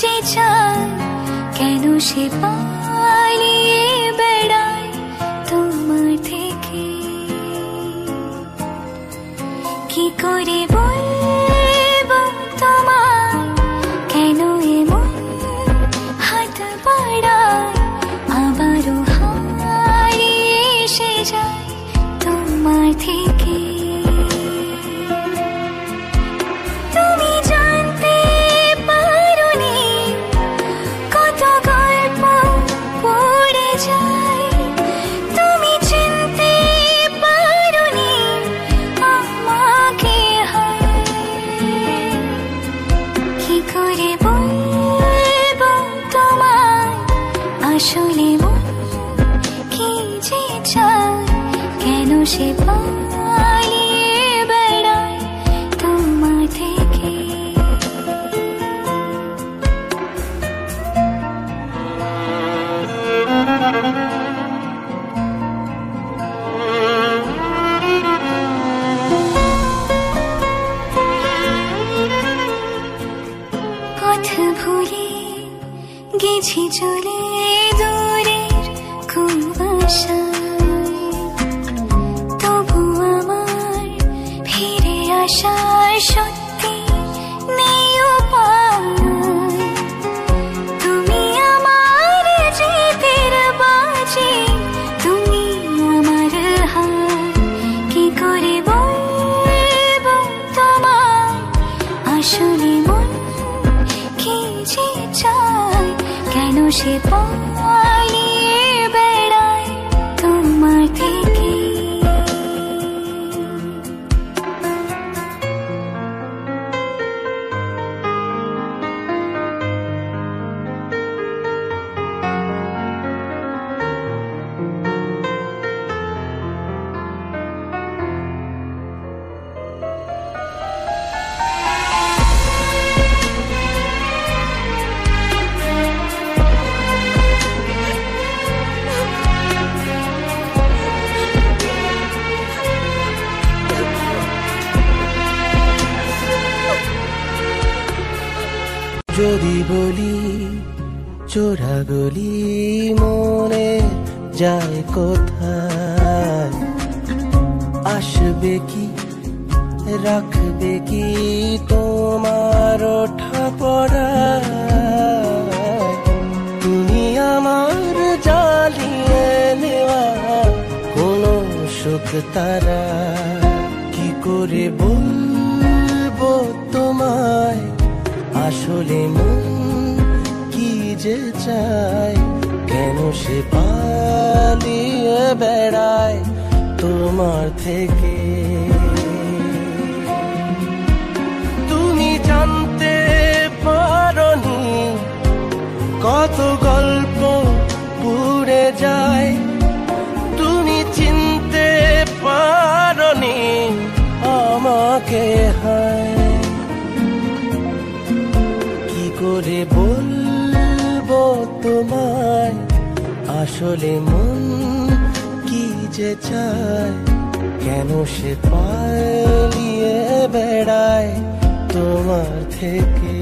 যে চায় কেন সে পালিয়ে বেড়ায় তোমার থেকে। কি করে বলবো তোমায় কেন এমন হাত বাড়ায়, আবারও হারিয়ে এসে যায় তোমার থেকে। তুমি জানতে পারোনি কত গল্প পড়ে যায়, তুমি চিনতে পারোনি আমাকে। কি করে বলবো তোমায় আসলে মন কি যে চায়, কেন সে পালিয়ে বেড়ায় তোমার থেকে। পথ ভুলে গেছি চলে দূরের কুয়াশায়, তবু আমার ফিরে আসার সত্যি নেই উপায়। তুমি আমার জিতের বাজি, তুমি আমার হার। কি করে বলবো তোমায় আসলে মন কি যে চায়, কেন সে পালিয়ে বেড়ায় তোমার থেকে। যদি বলি চোরা গলি মনে যায় কোথায়, আসবে কি রাখবে কি তোমার ওঠা পড়া। তুমি আমার জ্বালিয়ে নেওয়া কোনো সুখ তারা। কি করে বলবো তোমায় আসলে মন কি যে চায়, কেন সে পালিয়ে বেড়ায় তোমার থেকে। তুমি জানতে পারোনি কত গল্প পুড়ে যায়, তুমি চিনতে পারোনি আমাকে। হায় কি করে বলবো তোমায় আসলে মন কি যে চায়, কেন সে পালিয়ে বেড়ায় তোমার থেকে।